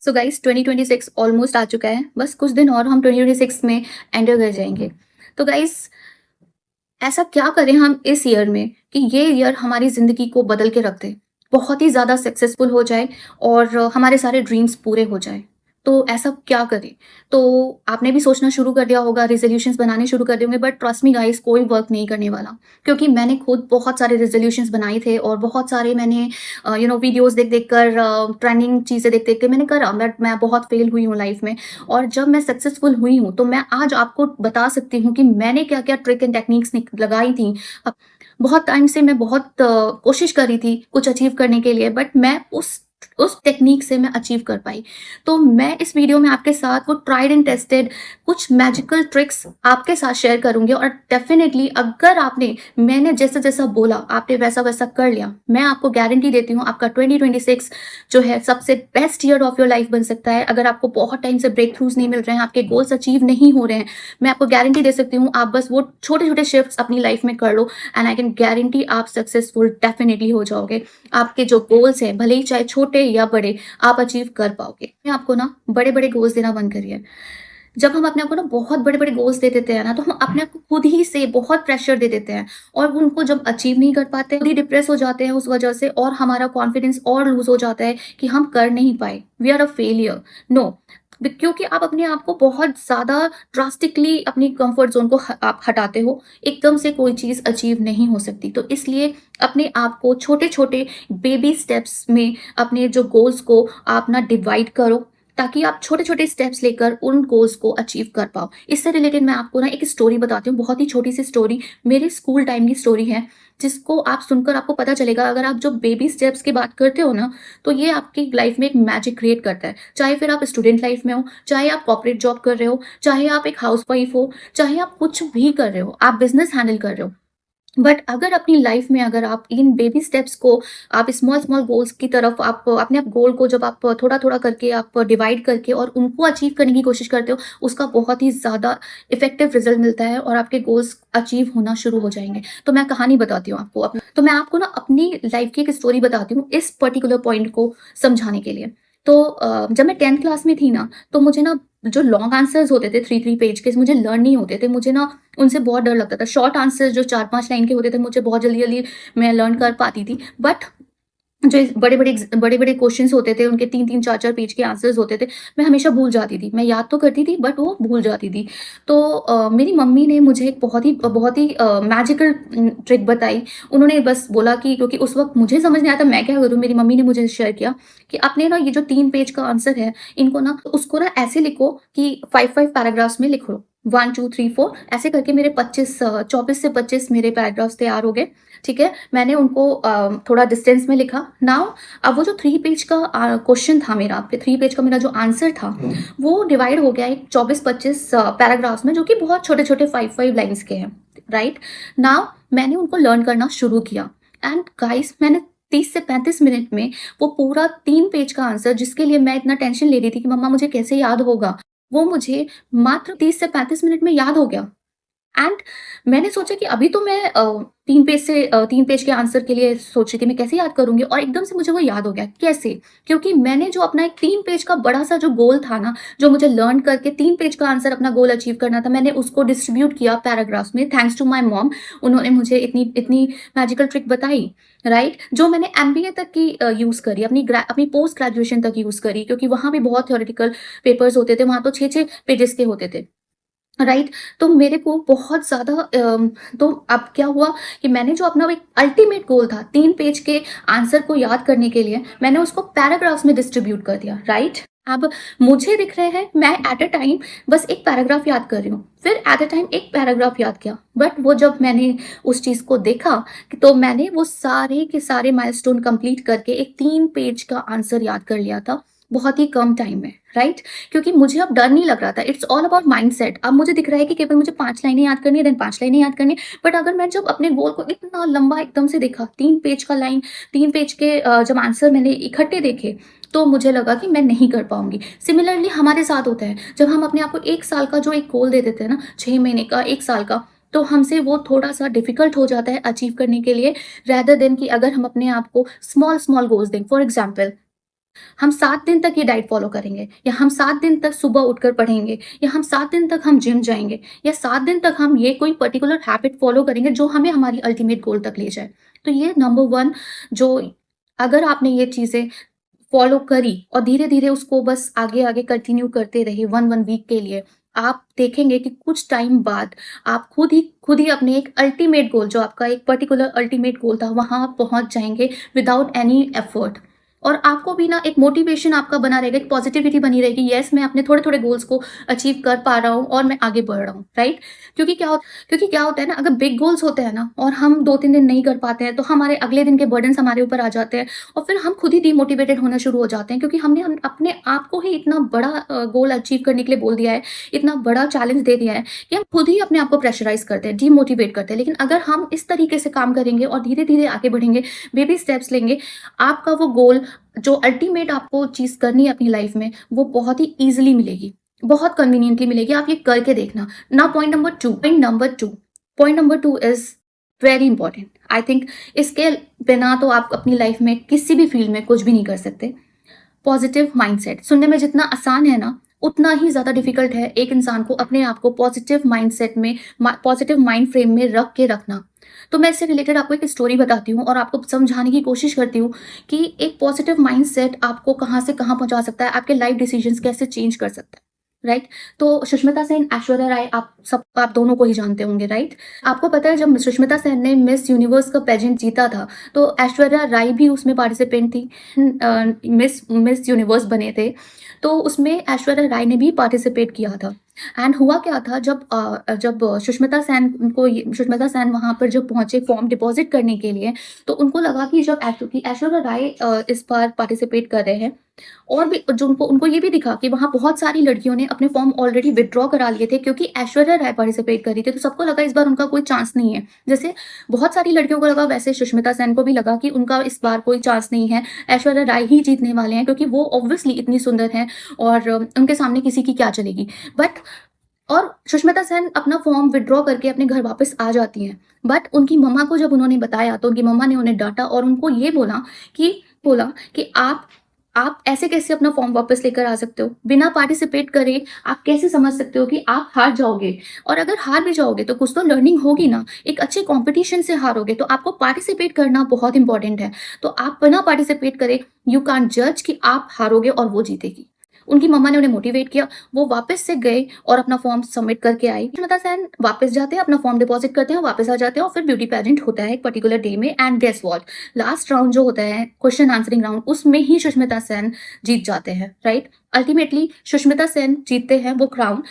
So guys 2026 almost आ चुका है। बस कुछ दिन और हम 2026 में एंटर कर जाएंगे। तो गाइस ऐसा क्या करें हम इस ईयर में कि ये ईयर हमारी ज़िंदगी को बदल के रख दे, बहुत ही ज़्यादा सक्सेसफुल हो जाए और हमारे सारे ड्रीम्स पूरे हो जाएँ। तो ऐसा क्या करें? तो आपने भी सोचना शुरू कर दिया होगा, रेज़ोल्यूशंस बनाने शुरू कर दिए होंगे, बट ट्रस्ट मी गाइस कोई वर्क नहीं करने वाला। क्योंकि मैंने खुद बहुत सारे रेज़ोल्यूशंस बनाए थे और बहुत सारे मैंने वीडियोज़ देख-देख कर ट्रेंडिंग चीज़ें देख-देख के मैंने करा, बट मैं बहुत फेल हुई हूँ लाइफ़ में। और जब मैं सक्सेसफुल हुई हूँ, तो मैं आज आपको बता सकती हूँ कि मैंने क्या-क्या ट्रिक एंड टेक्निक्स लगाई थी। बहुत टाइम से मैं बहुत कोशिश कर रही थी कुछ अचीव करने के लिए, बट मैं उस टेक्निक से मैं अचीव कर पाई। तो मैं इस वीडियो में आपके साथ वो ट्राइड एंड टेस्टेड कुछ मैजिकल ट्रिक्स आपके साथ शेयर करूँगी और डेफ़िनेटली अगर मैंने जैसा-जैसा बोला, आपने वैसा-वैसा कर लिया, मैं आपको गारंटी देती हूँ आपका 2026 जो है सबसे best year of your life बन सकता है। अगर आपको बहुत टाइम से ब्रेक थ्रूज़ नहीं मिल रहे हैं, आपके गोल्स अचीव नहीं हो रहे हैं, मैं आपको गारंटी दे सकती हूँ, आप बस वो छोटे-छोटे शिफ्ट्स अपनी लाइफ में कर लो एंड आई कैन गारंटी आप सक्सेसफुल डेफिनिटली हो जाओगे। आपके जो गोल्स हैं, भले ही चाहे छोटे या बड़े, आप अचीव कर पाओगे। मैं आपको ना बड़े-बड़े गोल्स देना बंद करिए। जब हम अपने आप को ना बहुत बड़े-बड़े गोल्स दे देते हैं ना, तो हम अपने आप को खुद ही से बहुत प्रेशर दे देते हैं और उनको जब अचीव नहीं कर पाते, खुद ही डिप्रेस हो जाते हैं उस वजह से और हमारा कॉन्फिडेंस और लूज़ हो जाता है कि हम कर नहीं पाए, we are a failure. No, क्योंकि आप अपने आप को बहुत ज़्यादा ड्रास्टिकली अपनी कंफर्ट ज़ोन को आप हटाते हो, एकदम से कोई चीज़ अचीव नहीं हो सकती। तो इसलिए अपने आप को छोटे-छोटे बेबी स्टेप्स में अपने जो गोल्स को आप ना डिवाइड करो, ताकि आप छोटे-छोटे स्टेप्स लेकर उन गोल्स को अचीव कर पाओ। इससे रिलेटेड मैं आपको ना एक स्टोरी बताती हूँ, बहुत ही छोटी-सी स्टोरी, मेरे स्कूल टाइम की स्टोरी है, जिसको आप सुनकर आपको पता चलेगा अगर आप जो बेबी स्टेप्स की बात करते हो ना, तो ये आपकी लाइफ में एक मैजिक क्रिएट करता है। चाहे फिर आप स्टूडेंट लाइफ में हो, चाहे आप कॉर्पोरेट जॉब कर रहे हो, चाहे आप एक हाउसवाइफ हो, चाहे आप कुछ भी कर रहे हो, आप बिज़नेस हैंडल कर रहे हो। बट अगर अपनी लाइफ में अगर आप इन बेबी स्टेप्स को आप स्मॉल स्मॉल गोल्स की तरफ आप अपने आप गोल को जब आप थोड़ा थोड़ा करके आप डिवाइड करके और उनको अचीव करने की कोशिश करते हो, उसका बहुत ही ज़्यादा इफेक्टिव रिजल्ट मिलता है और आपके गोल्स अचीव होना शुरू हो जाएंगे। तो मैं कहानी बताती हूँ आपको अपनी, तो मैं आपको ना अपनी लाइफ की एक स्टोरी बताती हूँ इस पर्टिकुलर पॉइंट को समझाने के लिए। तो जब मैं 10th क्लास में थी ना, तो मुझे ना जो लॉन्ग आंसर्स होते थे 3-3 पेज के, मुझे लर्न नहीं होते थे। मुझे ना उनसे बहुत डर लगता था। शॉर्ट आंसर्स जो 4-5 लाइन के होते थे, मुझे बहुत जल्दी-जल्दी मैं लर्न कर पाती थी। बट जो बड़े-बड़े क्वेश्चन्स होते थे, उनके 3-3 4-4 पेज के आंसर्स होते थे, मैं हमेशा भूल जाती थी। मैं याद तो करती थी बट वो भूल जाती थी। तो मेरी मम्मी ने मुझे एक बहुत ही मैजिकल ट्रिक बताई। उन्होंने बस बोला कि क्योंकि उस वक़्त मुझे समझ नहीं आया था मैं क्या करूँ? मेरी मम्मी ने मुझे शेयर किया कि आपने ना ये जो 3 पेज का आंसर है, इनको ना उसको ना ऐसे लिखो कि 5-5 पैराग्राफ्स में लिख लो। 1, 2, 3, 4 ऐसे करके मेरे 24 से 25 मेरे पैराग्राफ्स तैयार हो गए। ठीक है? मैंने उनको थोड़ा डिस्टेंस में लिखा। नाउ अब वो जो 3 पेज का क्वेश्चन था मेरा, 3 पेज का मेरा जो आंसर था, वो डिवाइड हो गया एक 24-25 पैराग्राफ्स में, जो कि बहुत छोटे-छोटे 5-5 लाइन्स के हैं, राइट? नाउ मैंने उनको लर्न करना शुरू किया एंड गाइस मैंने 30 से 35 मिनट में वो पूरा 3 पेज का आंसर, जिसके लिए मैं इतना टेंशन ले रही थी कि मम्मा मुझे कैसे याद होगा, वो मुझे मात्र 30 से 35 मिनट में याद हो गया। एंड मैंने सोचा कि अभी तो मैं 3 पेज के आंसर के लिए सोच रही थी मैं कैसे याद करूँगी, और एकदम से मुझे वो याद हो गया। कैसे? क्योंकि मैंने जो अपना एक 3 पेज का बड़ा-सा जो गोल था ना, जो मुझे लर्न करके 3 पेज का आंसर अपना गोल अचीव करना था, मैंने उसको डिस्ट्रीब्यूट किया पैराग्राफ्स में, थैंक्स टू माय मॉम। उन्होंने मुझे इतनी इतनी मैजिकल ट्रिक बताई, राइट? जो मैंने एमबीए तक की यूज़ करी, अपनी पोस्ट ग्रेजुएशन तक यूज़ करी, क्योंकि वहाँ भी बहुत थ्योरेटिकल पेपर्स होते थे, वहाँ तो 6-6 पेजेस के होते थे। राइट। तो मेरे को बहुत ज़्यादा तो अब क्या हुआ कि मैंने जो अपना एक अल्टीमेट गोल था 3 पेज के आंसर को याद करने के लिए, मैंने उसको पैराग्राफ्स में डिस्ट्रीब्यूट कर दिया, राइट? अब मुझे दिख रहे हैं मैं एट अ टाइम बस एक पैराग्राफ याद कर रही हूँ, फिर एट अ टाइम एक पैराग्राफ याद किया, बट वो जब मैंने उस चीज़ को देखा तो मैंने वो सारे के सारे माइलस्टोन कंप्लीट करके एक 3 पेज का आंसर याद कर लिया था, बहुत ही कम टाइम में, राइट? क्योंकि मुझे अब डर नहीं लग रहा था। It's all about mindset. अब मुझे दिख रहा है कि केवल मुझे 5 लाइनें याद करनी है, देन 5 लाइनें याद करनी है। बट अगर मैं जब अपने गोल को इतना लंबा एकदम से देखा, 3 पेज का लाइन, 3 पेज के जब आंसर मैंने इकट्ठे देखे, तो मुझे लगा कि मैं नहीं कर पाऊँगी। सिमिलरली हमारे साथ होता है, जब हम अपने आप को 1 साल का जो एक गोल दे देते हैं ना, 6 महीने का, 1 साल का, तो हमसे वो थोड़ा-सा डिफ़िकल्ट हो जाता है अचीव करने के लिए, रेदर देन कि अगर हम अपने आप को स्मॉल-स्मॉल गोल्स दें। फॉर एग्ज़ाम्पल हम 7 दिन तक ये डाइट फ़ॉलो करेंगे, या हम 7 दिन तक सुबह उठकर पढ़ेंगे, या हम 7 दिन तक हम जिम जाएँगे, या 7 दिन तक हम ये कोई पर्टिकुलर हैबिट फ़ॉलो करेंगे जो हमें हमारी अल्टीमेट गोल तक ले जाए। तो ये नंबर 1 जो, अगर आपने ये चीज़ें फ़ॉलो करी और धीरे-धीरे उसको बस आगे-आगे कंटिन्यू करते रहे 1 वीक के लिए, आप देखेंगे कि कुछ टाइम बाद आप खुद ही अपने एक अल्टीमेट गोल, जो आपका एक पर्टिकुलर अल्टीमेट गोल था, वहाँ पहुँच जाएँगे विदाउट एनी एफर्ट। और आपको भी ना एक मोटिवेशन आपका बना रहेगा, एक पॉजिटिविटी बनी रहेगी, येस मैं अपने थोड़े-थोड़े गोल्स को अचीव कर पा रहा हूँ और मैं आगे बढ़ रहा हूँ, राइट? क्योंकि क्या होता है ना, अगर बिग गोल्स होते हैं ना और हम 2-3 दिन नहीं कर पाते हैं, तो हमारे अगले दिन के बर्डन्स हमारे ऊपर आ जाते हैं और फिर हम खुद ही डिमोटिवेटेड होना शुरू हो जाते हैं, क्योंकि हमने अपने आप को ही इतना बड़ा गोल अचीव करने के लिए बोल दिया है, इतना बड़ा चैलेंज दे दिया है कि हम खुद ही अपने आप को प्रेशराइज़ करते हैं, डिमोटिवेट करते हैं। लेकिन अगर हम इस तरीके से काम करेंगे और धीरे-धीरे आगे बढ़ेंगे, बेबी स्टेप्स लेंगे, आपका वो गोल जो अल्टीमेट आपको चीज़ करनी है अपनी लाइफ में, वो बहुत ही ईज़िली मिलेगी, बहुत कन्वीनिएंटली मिलेगी। आप ये करके देखना। Now point number 2 is very important. I think इसके बिना तो आप अपनी लाइफ में किसी भी फील्ड में कुछ भी नहीं कर सकते। Positive mindset. सुनने में जितना आसान है ना, उतना ही ज़्यादा डिफ़िकल्ट है एक इंसान को अपने आप को पॉजिटिव माइंडसेट में, पॉजिटिव माइंड फ्रेम में रख के रखना। तो मैं इससे रिलेटेड आपको एक स्टोरी बताती हूँ और आपको समझाने की कोशिश करती हूँ कि एक पॉजिटिव माइंडसेट आपको कहाँ से कहाँ पहुँचा सकता है, आपके लाइफ डिसीजंस कैसे चेंज कर सकता है, राइट? तो सुष्मिता सेन, ऐश्वर्या राय, आप दोनों को ही जानते होंगे, राइट? आपको पता है जब सुष्मिता सेन ने मिस यूनिवर्स का पेजेंट जीता था, तो ऐश्वर्या राय भी उसमें पार्टिसिपेंट थी। मिस यूनिवर्स बने थे, तो उसमें ऐश्वर्या राय ने भी पार्टिसिपेट किया था। एंड हुआ क्या था, जब सुष्मिता सेन वहाँ पर जब पहुँचे फॉर्म डिपॉज़िट करने के लिए, तो उनको लगा कि कि ऐश्वर्या राय इस बार पार्टिसिपेट कर रहे हैं, और भी जो उनको ये भी दिखा कि वहाँ बहुत सारी लड़कियों ने अपने फॉर्म ऑलरेडी विथड्रॉ करा लिए थे, क्योंकि ऐश्वर्या राय पार्टिसिपेट कर रही थी, तो सबको लगा इस बार उनका कोई चांस नहीं है। जैसे बहुत सारी लड़कियों को लगा, वैसे सुष्मिता सेन को भी लगा कि उनका इस बार कोई चांस नहीं है, ऐश्वर्या राय ही जीतने वाले हैं, क्योंकि वो ऑब्वियसली इतनी सुंदर हैं और उनके सामने किसी की क्या चलेगी। बट और सुष्मिता सेन अपना फॉर्म विथड्रॉ करके अपने घर वापस आ जाती हैं। बट उनकी मम्मा को जब उन्होंने बताया, तो उनकी मम्मा ने उन्हें डाँटा और उनको ये बोला कि आप ऐसे कैसे अपना फॉर्म वापस लेकर आ सकते हो? बिना पार्टिसिपेट करे आप कैसे समझ सकते हो कि आप हार जाओगे? और अगर हार भी जाओगे तो कुछ तो लर्निंग होगी ना, एक अच्छे कॉम्पिटिशन से हारोगे, तो आपको पार्टिसिपेट करना बहुत इंपॉर्टेंट है। तो आप बिना पार्टिसिपेट करे यू कांट जज कि आप हारोगे और वो जीतेगी। उनकी मम्मा ने उन्हें मोटिवेट किया, वो वापस से गए और अपना फॉर्म सबमिट करके आई। सुष्मिता सेन वापस जाते हैं, अपना फॉर्म डिपॉजिट करते हैं, वापस आ जाते हैं और फिर ब्यूटी पेजेंट होता है एक पर्टिकुलर डे में, and guess what? Last round जो होता है, क्वेश्चन आंसरिंग राउंड, उसमें ही सुष्मिता सेन जीत जाते हैं, राइट? अल्टीमेटली सुष्मिता सेन जीतते हैं वो क्राउन,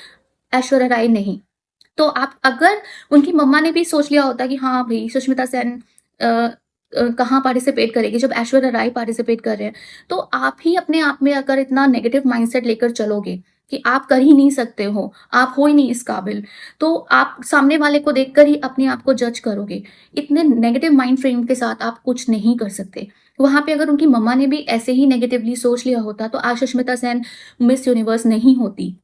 ऐश्वर्या राय नहीं। तो आप अगर उनकी मम्मा ने भी सोच लिया होता कि हाँ भई सुष्मिता सेन कहाँ पार्टिसिपेट करेगी जब ऐश्वर्या राय पार्टिसिपेट कर रहे हैं, तो आप ही अपने आप में अगर इतना नेगेटिव माइंडसेट लेकर चलोगे कि आप कर ही नहीं सकते हो, आप हो ही नहीं इस काबिल, तो आप सामने वाले को देखकर ही अपने आप को जज करोगे। इतने नेगेटिव माइंड फ्रेम के साथ आप कुछ नहीं कर सकते। वहाँ पे अगर उनकी मम्मा ने भी ऐसे ही नेगेटिवली सोच लिया होता, तो आज सुष्मिता सेन मिस यूनिवर्स नहीं होती।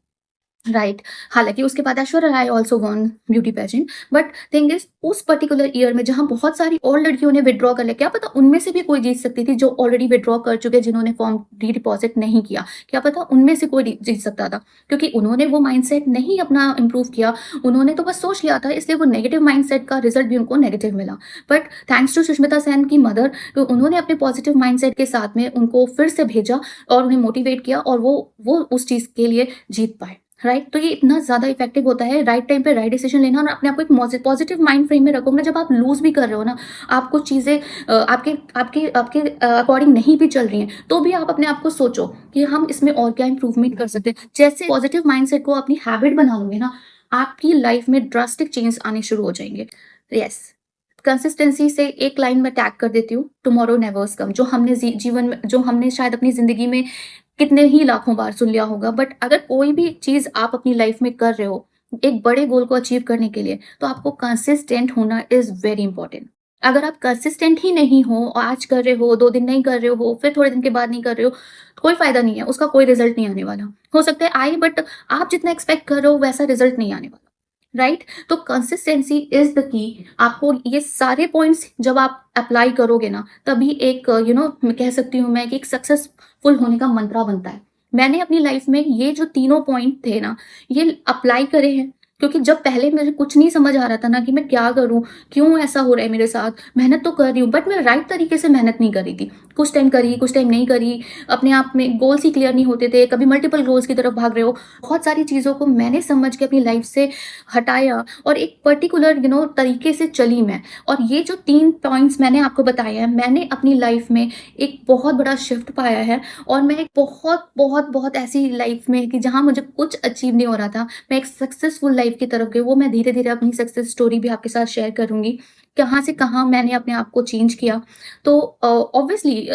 राइट। हालाँकि उसके बाद Aishwarya Rai also won beauty pageant, but thing is उस पर्टिकुलर ईयर में जहाँ बहुत सारी और लड़कियों ने विथड्रॉ कर लिया, क्या पता उनमें से भी कोई जीत सकती थी जो ऑलरेडी विथड्रॉ कर चुके, जिन्होंने फॉर्म री-डिपॉज़िट नहीं किया। क्या पता उनमें से कोई जीत सकता था, क्योंकि उन्होंने वो माइंडसेट नहीं अपना इम्प्रूव किया, उन्होंने तो बस सोच लिया था, इसलिए वो नेगेटिव माइंडसेट का रिजल्ट भी उनको नेगेटिव मिला। But thanks to Sushmita Sen की मदर, तो उन्होंने अपने पॉजिटिव माइंडसेट के साथ में उनको फिर से भेजा और उन्हें मोटिवेट किया, और वो उस चीज़ के लिए जीत पाए। राइट? तो ये इतना ज़्यादा इफेक्टिव होता है राइट टाइम पे राइट डिसीजन लेना, और अपने आप को एक पॉजिटिव माइंड फ्रेम में रखोगे ना, जब आप लूज़ भी कर रहे हो ना, आपको चीज़ें आपके आपके आपके अकॉर्डिंग नहीं भी चल रही हैं, तो भी आप अपने आप को सोचो कि हम इसमें और क्या इंप्रूवमेंट कर सकते हैं। जैसे पॉजिटिव माइंडसेट को अपनी हैबिट बना लोगे ना, आपकी लाइफ में ड्रास्टिक चेंज आने शुरू हो जाएंगे। यस, कंसिस्टेंसी से एक लाइन में टैग कर देती हूँ, टुमारो नेवर्स कम, जो हमने जीवन में, जो हमने शायद अपनी ज़िंदगी में कितने ही लाखों बार सुन लिया होगा। बट अगर कोई भी चीज़ आप अपनी लाइफ में कर रहे हो, एक बड़े गोल को अचीव करने के लिए, तो आपको कंसिस्टेंट होना इज़ वेरी इंपॉर्टेंट। अगर आप कंसिस्टेंट ही नहीं हो, आज कर रहे हो, 2 दिन नहीं कर रहे हो, फिर थोड़े दिन के बाद नहीं कर रहे हो, तो कोई फ़ायदा नहीं है, उसका कोई रिज़ल्ट नहीं आने वाला। हो सकता है आए, बट आप जितना एक्सपेक्ट कर रहे हो वैसा रिज़ल्ट नहीं आने वाला। राइट? तो कंसिस्टेंसी इज द की। आपको ये सारे पॉइंट्स जब आप अप्लाई करोगे ना, तभी एक मैं कह सकती हूँ मैं कि एक सक्सेसफुल होने का मंत्रा बनता है। मैंने अपनी लाइफ में ये जो तीनों पॉइंट थे ना, ये अप्लाई करे हैं, क्योंकि जब पहले मुझे कुछ नहीं समझ आ रहा था ना कि मैं क्या करूँ, क्यों ऐसा हो रहा है मेरे साथ, मेहनत तो कर रही हूँ बट मैं राइट तरीके से मेहनत नहीं कर रही थी। कुछ टाइम करी, कुछ टाइम नहीं करी, अपने आप में गोल्स ही क्लियर नहीं होते थे, कभी मल्टीपल गोल्स की तरफ भाग रहे हो। बहुत सारी चीज़ों को मैंने समझ के अपनी लाइफ से हटाया और एक पर्टिकुलर तरीके से चली मैं। और ये जो 3 पॉइंट्स मैंने आपको बताए हैं, मैंने अपनी लाइफ में एक बहुत बड़ा शिफ्ट पाया है। और मैं एक बहुत, बहुत, बहुत ऐसी लाइफ में कि जहाँ मुझे कुछ अचीव नहीं हो रहा था, मैं एक सक्सेसफुल लाइफ की तरफ गई। वो मैं धीरे-धीरे अपनी सक्सेस स्टोरी भी आपके साथ शेयर करूँगी, कहाँ से कहाँ मैंने अपने आप को चेंज किया। तो ऑब्वियसली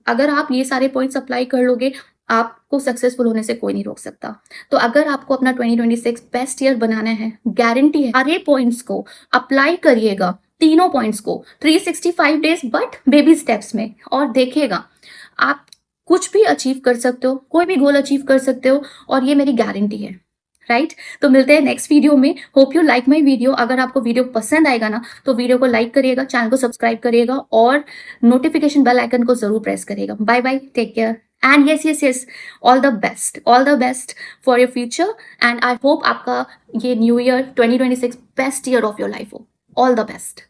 अगर आप ये सारे पॉइंट्स अप्लाई कर लोगे, आपको सक्सेसफुल होने से कोई नहीं रोक सकता। तो अगर आपको अपना 2026 बेस्ट ईयर बनाना है, गारंटी है सारे पॉइंट्स को अप्लाई करिएगा, तीनों पॉइंट्स को 365 डेज बट बेबी स्टेप्स में, और देखिएगा आप कुछ भी अचीव कर सकते हो, कोई भी गोल अचीव कर सकते हो, और ये मेरी गारंटी है। राइट? तो मिलते हैं नेक्स्ट वीडियो में। Hope you like my video. अगर आपको वीडियो पसंद आएगा ना, तो वीडियो को लाइक करिएगा, चैनल को सब्सक्राइब करिएगा और नोटिफिकेशन बेल आइकन को जरूर प्रेस करिएगा। Bye bye, take care and yes, all the best for your future। And I hope आपका ये new year 2026 best year of your life हो। All the best.